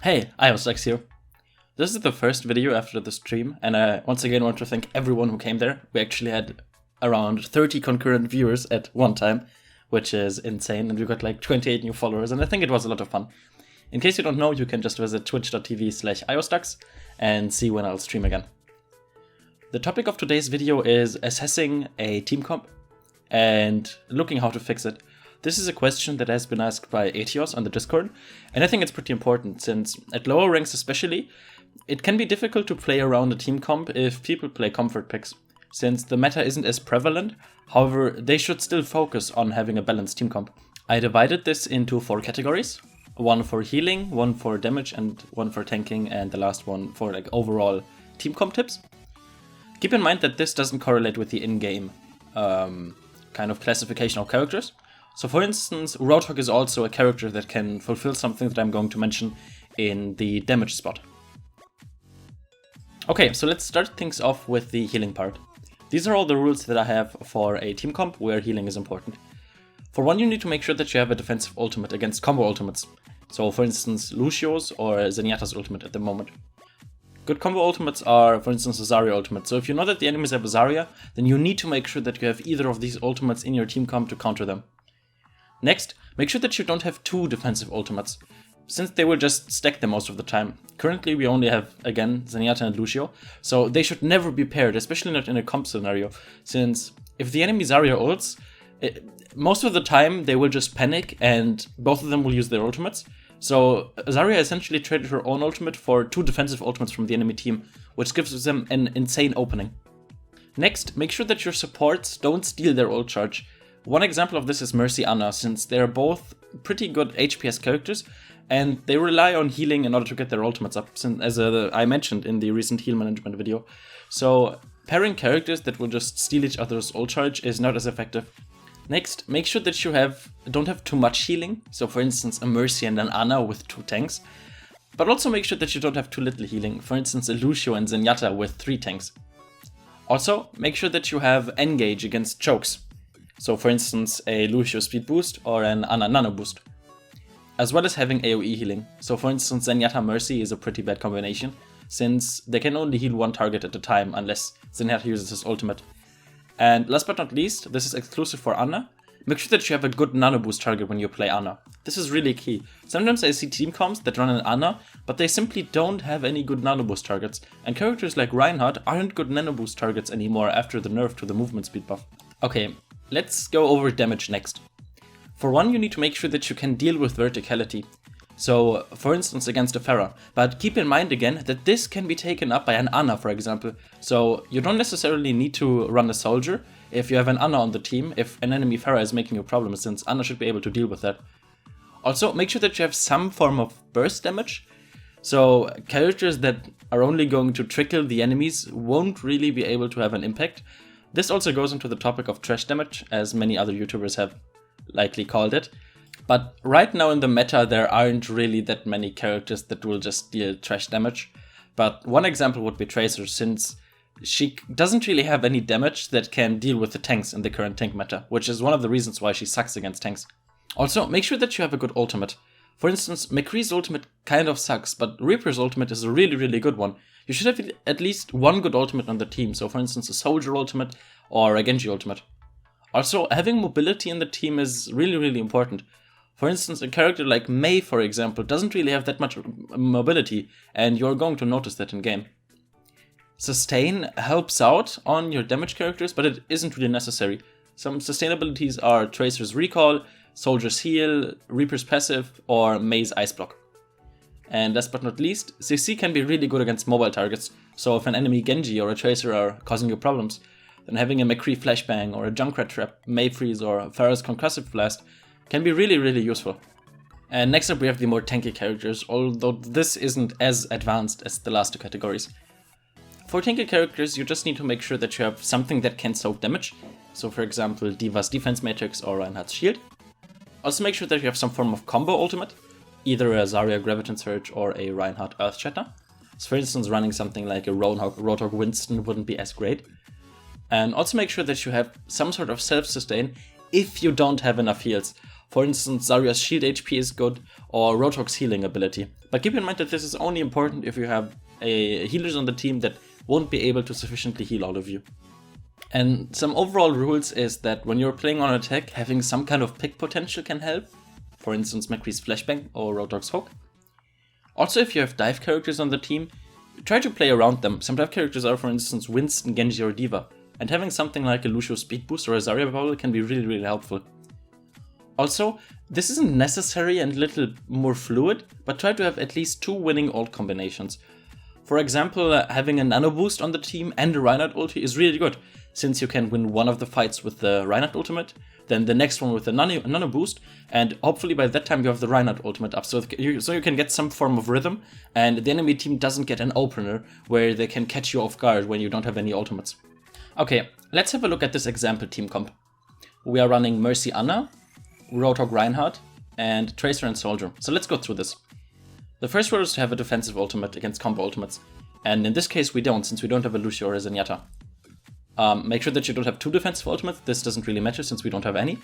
Hey, Shoutout here. This is the first video after the stream, and I once again want to thank everyone who came there. We actually had around 30 concurrent viewers at one time, which is insane, and we got like 28 new followers, and I think it was a lot of fun. In case you don't know, you can just visit twitch.tv/iostux and see when I'll stream again. The topic of today's video is assessing a team comp and looking how to fix it. This is a question that has been asked by Etios on the Discord, and I think it's pretty important, since at lower ranks especially, it can be difficult to play around a team comp if people play comfort picks, since the meta isn't as prevalent. However, they should still focus on having a balanced team comp. I divided this into 4 categories, one for healing, one for damage, and one for tanking, and the last one for like overall team comp tips. Keep in mind that this doesn't correlate with the in-game kind of classification of characters. So for instance, Roadhog is also a character that can fulfill something that I'm going to mention in the damage spot. Okay, so let's start things off with the healing part. These are all the rules that I have for a team comp where healing is important. For one, you need to make sure that you have a defensive ultimate against combo ultimates. So for instance, Lucio's or Zenyatta's ultimate at the moment. Good combo ultimates are, for instance, a Zarya ultimate. So if you know that the enemies have a Zarya, then you need to make sure that you have either of these ultimates in your team comp to counter them. Next, make sure that you don't have 2 defensive ultimates, since they will just stack them most of the time. Currently we only have, again, Zenyatta and Lucio, so they should never be paired, especially not in a comp scenario, since if the enemy Zarya ults, most of the time they will just panic and both of them will use their ultimates. So Zarya essentially traded her own ultimate for 2 defensive ultimates from the enemy team, which gives them an insane opening. Next, make sure that your supports don't steal their ult charge. One example of this is Mercy Ana, since they are both pretty good HPS characters, and they rely on healing in order to get their ultimates up, as I mentioned in the recent heal management video. So pairing characters that will just steal each other's ult charge is not as effective. Next, make sure that you don't have too much healing, so for instance a Mercy and an Ana with 2 tanks, but also make sure that you don't have too little healing, for instance a Lucio and Zenyatta with 3 tanks. Also, make sure that you have engage against chokes. So for instance, a Lucio speed boost or an Ana nano boost. As well as having AoE healing. So for instance, Zenyatta Mercy is a pretty bad combination, since they can only heal 1 target at a time unless Zenyatta uses his ultimate. And last but not least, this is exclusive for Ana. Make sure that you have a good nano boost target when you play Ana. This is really key. Sometimes I see team comps that run an Ana, but they simply don't have any good nano boost targets. And characters like Reinhardt aren't good nano boost targets anymore after the nerf to the movement speed buff. Okay. Let's go over damage next. For one, you need to make sure that you can deal with verticality. So, for instance, against a Pharah. But keep in mind again that this can be taken up by an Ana, for example. So, you don't necessarily need to run a soldier if you have an Ana on the team, if an enemy Pharah is making you problems, since Ana should be able to deal with that. Also, make sure that you have some form of burst damage. So, characters that are only going to trickle the enemies won't really be able to have an impact. This also goes into the topic of trash damage, as many other YouTubers have likely called it. But right now in the meta there aren't really that many characters that will just deal trash damage. But one example would be Tracer, since she doesn't really have any damage that can deal with the tanks in the current tank meta, which is one of the reasons why she sucks against tanks. Also, make sure that you have a good ultimate. For instance, McCree's ultimate kind of sucks, but Reaper's ultimate is a really good one. You should have at least one good ultimate on the team, so for instance a Soldier ultimate or a Genji ultimate. Also, having mobility in the team is really important. For instance, a character like Mei, for example, doesn't really have that much mobility, and you're going to notice that in game. Sustain helps out on your damage characters, but it isn't really necessary. Some sustainabilities are Tracer's recall, Soldier's heal, Reaper's passive, or Mei's ice block. And last but not least, CC can be really good against mobile targets, so if an enemy Genji or a Tracer are causing you problems, then having a McCree flashbang or a Junkrat trap, Mei freeze or Pharah's concussive blast can be really useful. And next up we have the more tanky characters, although this isn't as advanced as the last 2 categories. For tanky characters you just need to make sure that you have something that can soak damage, so for example D.Va's defense matrix or Reinhardt's shield. Also make sure that you have some form of combo ultimate, either a Zarya Graviton Surge or a Reinhardt Earth Shatter. So for instance, running something like a Roadhog Winston wouldn't be as great. And also make sure that you have some sort of self-sustain if you don't have enough heals. For instance, Zarya's shield HP is good, or Roadhog's healing ability. But keep in mind that this is only important if you have healers on the team that won't be able to sufficiently heal all of you. And some overall rules is that when you're playing on attack, having some kind of pick potential can help. For instance, McCree's Flashbang or Roadhog's Hook. Also, if you have dive characters on the team, try to play around them. Some dive characters are, for instance, Winston, Genji, or D.Va. And having something like a Lucio Speed Boost or a Zarya Bubble can be really, really helpful. Also, this isn't necessary and a little more fluid, but try to have at least 2 winning ult combinations. For example, having a Nano Boost on the team and a Reinhardt ulti is really good, since you can win one of the fights with the Reinhardt ultimate, then the next one with the Nano Boost, and hopefully by that time you have the Reinhardt ultimate up, so you can get some form of rhythm, and the enemy team doesn't get an opener where they can catch you off guard when you don't have any ultimates. Okay, let's have a look at this example team comp. We are running Mercy Ana, Roadhog Reinhardt, and Tracer and Soldier. So let's go through this. The first rule is to have a defensive ultimate against combo ultimates, and in this case we don't, since we don't have a Lucio or a Zenyatta. Make sure that you don't have 2 defensive ultimates, this doesn't really matter since we don't have any.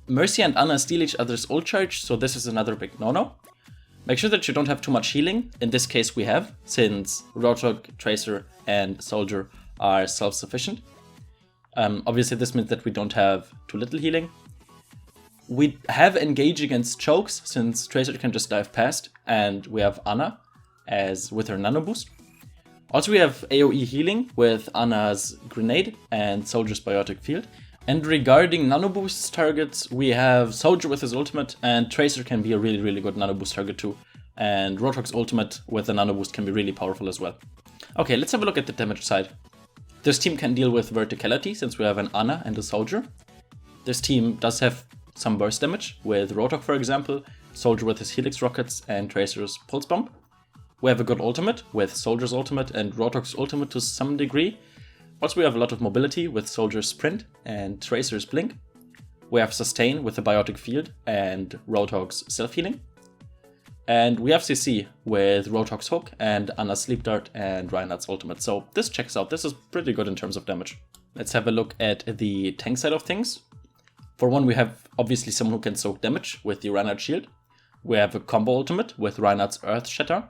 Mercy and Ana steal each other's ult charge, so this is another big no-no. Make sure that you don't have too much healing, in this case we have, since Roadhog, Tracer, and Soldier are self-sufficient. Obviously this means that we don't have too little healing. We have Engage against chokes, since Tracer can just dive past, and we have Ana as with her Nano Boost. Also we have AoE healing with Ana's Grenade and Soldier's Biotic Field. And regarding Nano Boost targets, we have Soldier with his ultimate, and Tracer can be a really, really good Nano Boost target too. And Roadhog's ultimate with a Nano Boost can be really powerful as well. Okay, let's have a look at the damage side. This team can deal with verticality, since we have an Ana and a Soldier. This team does have some burst damage, with Roadhog for example, Soldier with his Helix Rockets, and Tracer's Pulse Bomb. We have a good ultimate, with Soldier's ultimate and Roadhog's ultimate to some degree. Also we have a lot of mobility, with Soldier's Sprint and Tracer's Blink. We have Sustain with the Biotic Field and Roadhog's Self-Healing. And we have CC with Roadhog's Hook and Ana's Sleep Dart and Reinhardt's ultimate. So this checks out, this is pretty good in terms of damage. Let's have a look at the tank side of things. For one, we have obviously someone who can soak damage with the Reinhardt Shield. We have a combo ultimate with Reinhardt's Earth Shatter.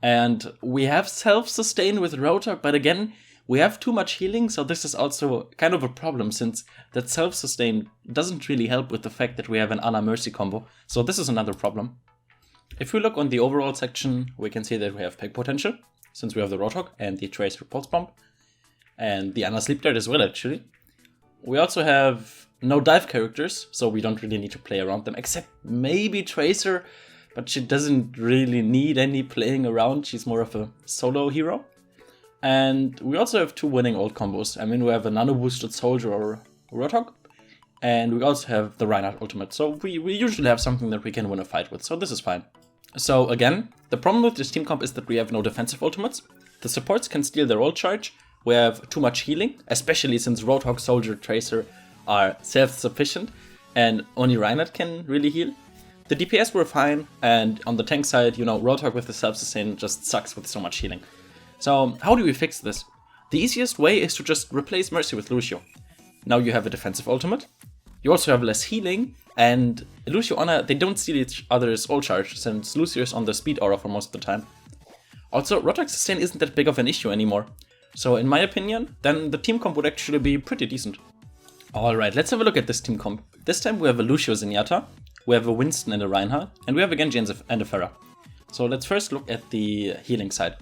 And we have self-sustain with Roadhog, but again, we have too much healing, so this is also kind of a problem, since that self-sustain doesn't really help with the fact that we have an Ana Mercy combo, so this is another problem. If we look on the overall section, we can see that we have pick potential, since we have the Roadhog and the Tracer Pulse Bomb, and the Ana Sleep Dart as well actually. We also have no dive characters, so we don't really need to play around them, except maybe Tracer, but she doesn't really need any playing around, she's more of a solo hero. And we also have 2 winning ult combos. I mean, we have a Nano Boosted Soldier or Roadhog, and we also have the Reinhardt ultimate, so we usually have something that we can win a fight with, so this is fine. So again, the problem with this team comp is that we have no defensive ultimates. The supports can steal their ult charge, we have too much healing, especially since Roadhog, Soldier, Tracer are self-sufficient, and only Reinhardt can really heal. The DPS were fine, and on the tank side, you know, Roadhog with the self-sustain just sucks with so much healing. So how do we fix this? The easiest way is to just replace Mercy with Lucio. Now you have a defensive ultimate, you also have less healing, and Lucio Ana, they don't steal each other's ult charge, since Lucio is on the speed aura for most of the time. Also, Roadhog's sustain isn't that big of an issue anymore. So in my opinion, then the team comp would actually be pretty decent. Alright, let's have a look at this team comp. This time we have a Lucio Zenyatta, we have a Winston and a Reinhardt, and we have a Genji and a Pharah. So let's first look at the healing side.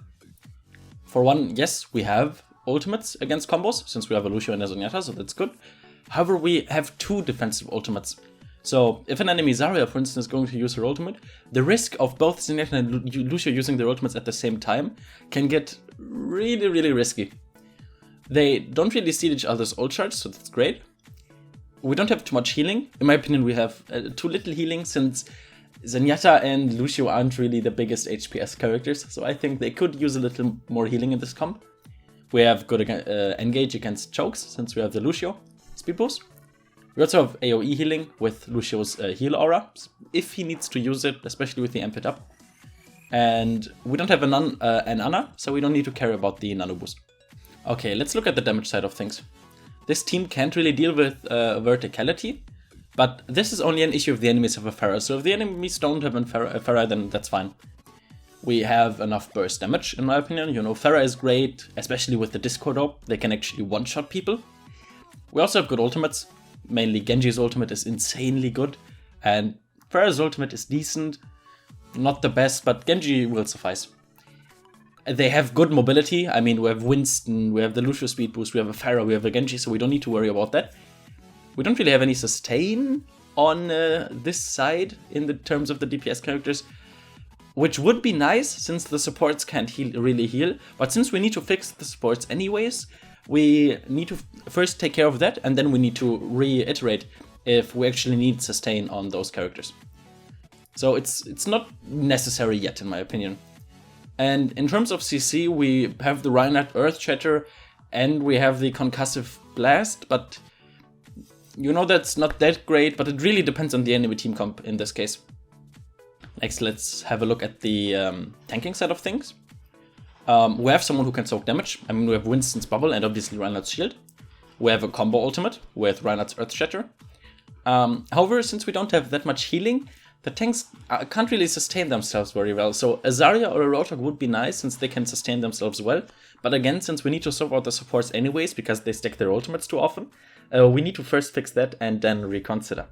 For one, yes, we have ultimates against combos, since we have a Lucio and a Zenyatta, so that's good. However, we have 2 defensive ultimates. So if an enemy Zarya, for instance, is going to use her ultimate, the risk of both Zenyatta and Lucio using their ultimates at the same time can get really, really risky. They don't really steal each other's ult charge, so that's great. We don't have too much healing. In my opinion, we have too little healing, since Zenyatta and Lucio aren't really the biggest HPS characters, so I think they could use a little more healing in this comp. We have good engage against chokes, since we have the Lucio speed boost. We also have AoE healing with Lucio's heal aura, if he needs to use it, especially with the amped up. And we don't have an Ana, so we don't need to care about the nano boost. Okay, let's look at the damage side of things. This team can't really deal with verticality, But this is only an issue if the enemies have a Pharah. So if the enemies don't have a Pharah, then that's fine. We have enough burst damage, in my opinion. You know, Pharah is great, especially with the Discord Orb. They can actually one-shot people. We also have good ultimates. Mainly Genji's ultimate is insanely good. And Pharah's ultimate is decent. Not the best, but Genji will suffice. They have good mobility. I mean, we have Winston, we have the Lucio speed boost, we have a Pharah, we have a Genji, so we don't need to worry about that. We don't really have any sustain on this side in the terms of the DPS characters, which would be nice since the supports can't really heal. But since we need to fix the supports anyways, we need to first take care of that, and then we need to reiterate if we actually need sustain on those characters. So it's not necessary yet, in my opinion. And in terms of CC, we have the Reinhardt Earth Shatter and we have the Concussive Blast, but you know that's not that great, but it really depends on the enemy team comp in this case. Next, let's have a look at the tanking side of things. We have someone who can soak damage. I mean, we have Winston's Bubble and obviously Reinhardt's Shield. We have a combo ultimate with Reinhardt's Earth Shatter. However, since we don't have that much healing, the tanks can't really sustain themselves very well. So a Zarya or a Rotok would be nice since they can sustain themselves well. But again, since we need to sort out the supports anyways because they stack their ultimates too often, we need to first fix that and then reconsider.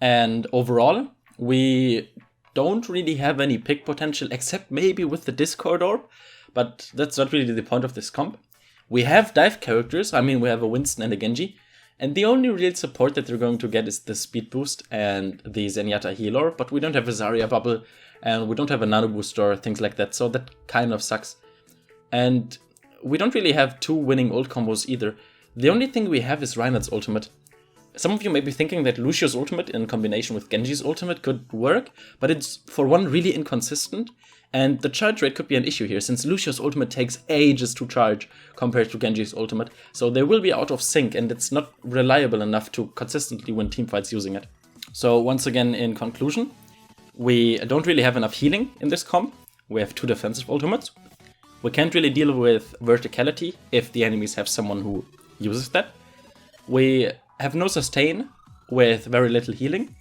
And overall, we don't really have any pick potential except maybe with the Discord Orb, but that's not really the point of this comp. We have dive characters. I mean, we have a Winston and a Genji. And the only real support that they're going to get is the speed boost and the Zenyatta healer, but we don't have a Zarya bubble and we don't have a nano boost or things like that, so that kind of sucks. And we don't really have two winning ult combos either. The only thing we have is Reinhardt's ultimate. Some of you may be thinking that Lucio's ultimate in combination with Genji's ultimate could work, but it's for one really inconsistent. And the charge rate could be an issue here, since Lucio's ultimate takes ages to charge compared to Genji's ultimate. So they will be out of sync, and it's not reliable enough to consistently win teamfights using it. So once again, in conclusion, we don't really have enough healing in this comp. We have two defensive ultimates. We can't really deal with verticality if the enemies have someone who uses that. We have no sustain with very little healing.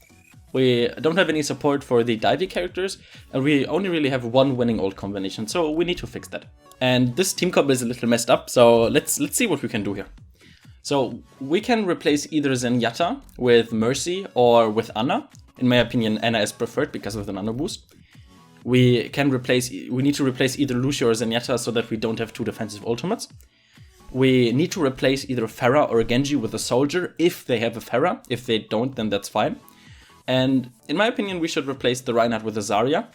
We don't have any support for the divey characters, and we only really have one winning ult combination, so we need to fix that. And this team comp is a little messed up, so let's see what we can do here. So we can replace either Zenyatta with Mercy or with Ana. In my opinion, Ana is preferred because of the nano boost. We need to replace either Lucio or Zenyatta so that we don't have two defensive ultimates. We need to replace either Pharah or Genji with a soldier if they have a Pharah. If they don't, then that's fine. And in my opinion, we should replace the Reinhardt with a Zarya.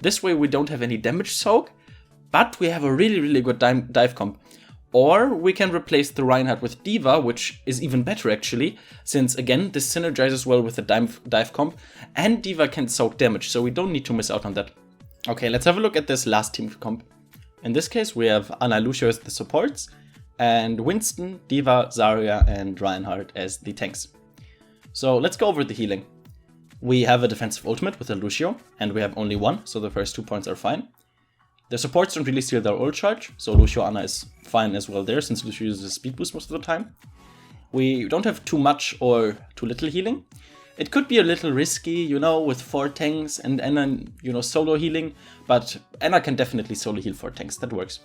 This way we don't have any damage soak, but we have a really good dive comp. Or we can replace the Reinhardt with D.Va, which is even better actually, since again, this synergizes well with the dive comp, and D.Va can soak damage, so we don't need to miss out on that. Okay, let's have a look at this last team comp. In this case, we have Ana Lucio as the supports, and Winston, D.Va, Zarya, and Reinhardt as the tanks. So let's go over the healing. We have a defensive ultimate with a Lucio, and we have only one, so the first 2 points are fine. The supports don't really steal their ult charge, so Lucio Ana is fine as well there, since Lucio uses speed boost most of the time. We don't have too much or too little healing. It could be a little risky, you know, with 4 tanks and Ana, you know, solo healing, but Ana can definitely solo heal 4 tanks, that works.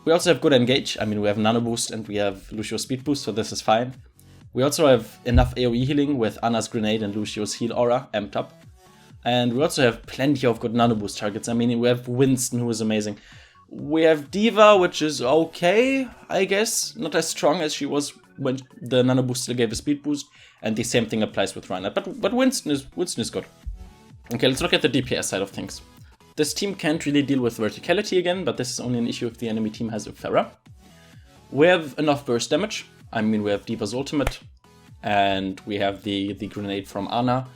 We also have good engage. I mean, we have nano boost and we have Lucio speed boost, so this is fine. We also have enough AoE healing with Ana's grenade and Lucio's heal aura amped up. And we also have plenty of good nano boost targets. I mean, we have Winston, who is amazing. We have D.Va, which is okay, I guess. Not as strong as she was when the nano boost still gave a speed boost. And the same thing applies with Reinhardt. But Winston is good. Okay, let's look at the DPS side of things. This team can't really deal with verticality again, but this is only an issue if the enemy team has a Pharah. We have enough burst damage. I mean, we have D.Va's ultimate, and we have the grenade from Ana.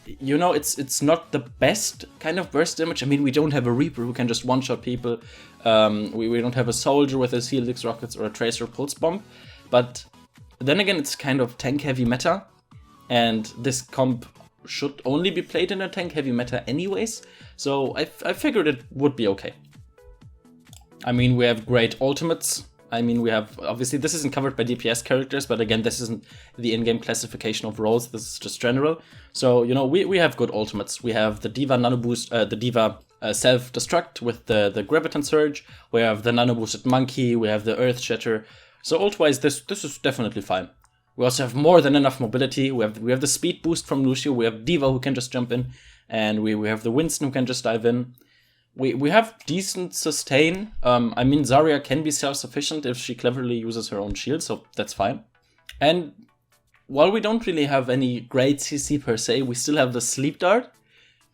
You know, it's not the best kind of burst damage. I mean, we don't have a Reaper who can just one-shot people. We don't have a soldier with his Helix rockets or a Tracer pulse bomb. But then again, it's kind of tank-heavy meta, and this comp should only be played in a tank-heavy meta anyways, so I figured it would be okay. I mean, we have great ultimates. I mean, we have, obviously this isn't covered by DPS characters, but again, this isn't the in-game classification of roles, this is just general. So, you know, we have good ultimates. We have the D.Va Nano Boost, the D.Va Self-Destruct with the Graviton Surge, we have the Nano Boosted Monkey, we have the Earth Shatter. So ult-wise, this is definitely fine. We also have more than enough mobility, we have the Speed Boost from Lucio, we have D.Va who can just jump in, and we have the Winston who can just dive in. We have decent sustain. I mean, Zarya can be self-sufficient if she cleverly uses her own shield, so that's fine. And while we don't really have any great CC per se, we still have the Sleep Dart,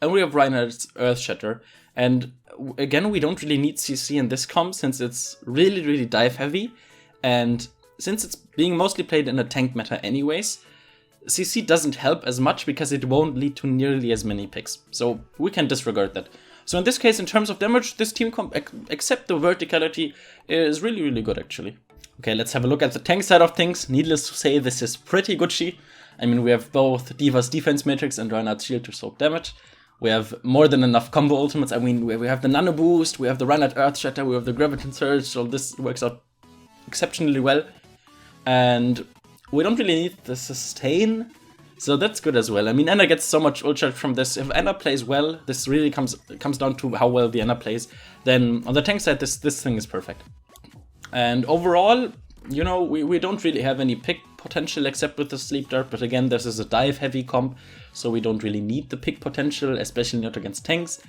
and we have Reinhardt's Earth Shatter. And again, we don't really need CC in this comp since it's really, really dive heavy. And since it's being mostly played in a tank meta anyways, CC doesn't help as much because it won't lead to nearly as many picks. So we can disregard that. So in this case, in terms of damage, this team comp, except the verticality, is really, really good actually. Okay, let's have a look at the tank side of things. Needless to say, this is pretty Gucci. I mean, we have both D.Va's Defense Matrix and Reinhardt's Shield to soak damage. We have more than enough combo ultimates. I mean, we have the Nano Boost, we have the Reinhardt Earth Shatter, we have the Graviton Surge, so this works out exceptionally well. And we don't really need the sustain, so that's good as well. I mean, Anna gets so much ult charge from this. If Anna plays well, this really comes down to how well the Anna plays. Then on the tank side, this thing is perfect. And overall, you know, we don't really have any pick potential except with the Sleep Dart. But again, this is a dive heavy comp, so we don't really need the pick potential, especially not against tanks.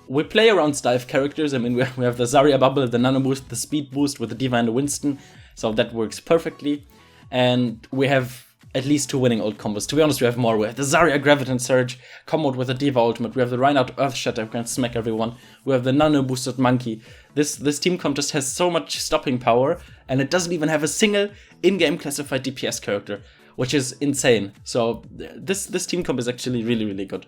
We play around dive characters. I mean, we have the Zarya Bubble, the Nano Boost, the Speed Boost with the D.Va and the Winston, so that works perfectly. And we have at least 2 winning ult combos. To be honest, we have more. We have the Zarya Graviton Surge comboed with the D.Va ultimate. We have the Reinhardt Earth Shatter who can smack everyone. We have the Nano Boosted Monkey. This team comp just has so much stopping power, and it doesn't even have a single in-game classified DPS character, which is insane. So this team comp is actually really, really good.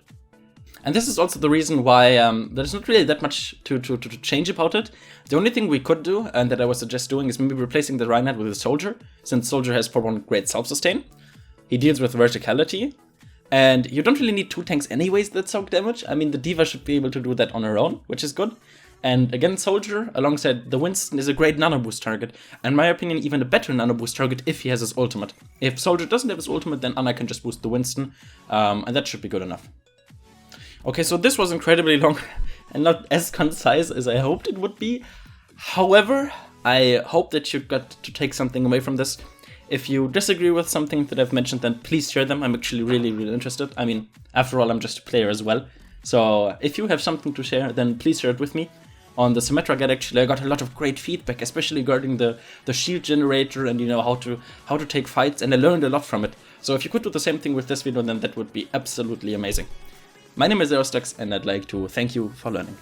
And this is also the reason why there's not really that much to change about it. The only thing we could do, and that I would suggest doing, is maybe replacing the Reinhardt with a Soldier, since Soldier has for one great self-sustain. He deals with verticality, and you don't really need 2 tanks anyways that soak damage. I mean, the D.Va should be able to do that on her own, which is good. And again, Soldier, alongside the Winston, is a great Nano Boost target, and in my opinion, even a better Nano Boost target if he has his ultimate. If Soldier doesn't have his ultimate, then Anna can just boost the Winston, and that should be good enough. Okay, so this was incredibly long and not as concise as I hoped it would be. However, I hope that you got to take something away from this. If you disagree with something that I've mentioned, then please share them. I'm actually really, really interested. I mean, after all, I'm just a player as well. So if you have something to share, then please share it with me. On the Symmetra guide, actually, I got a lot of great feedback, especially regarding the shield generator and, you know, how to take fights, and I learned a lot from it. So if you could do the same thing with this video, then that would be absolutely amazing. My name is Zerostux, and I'd like to thank you for learning.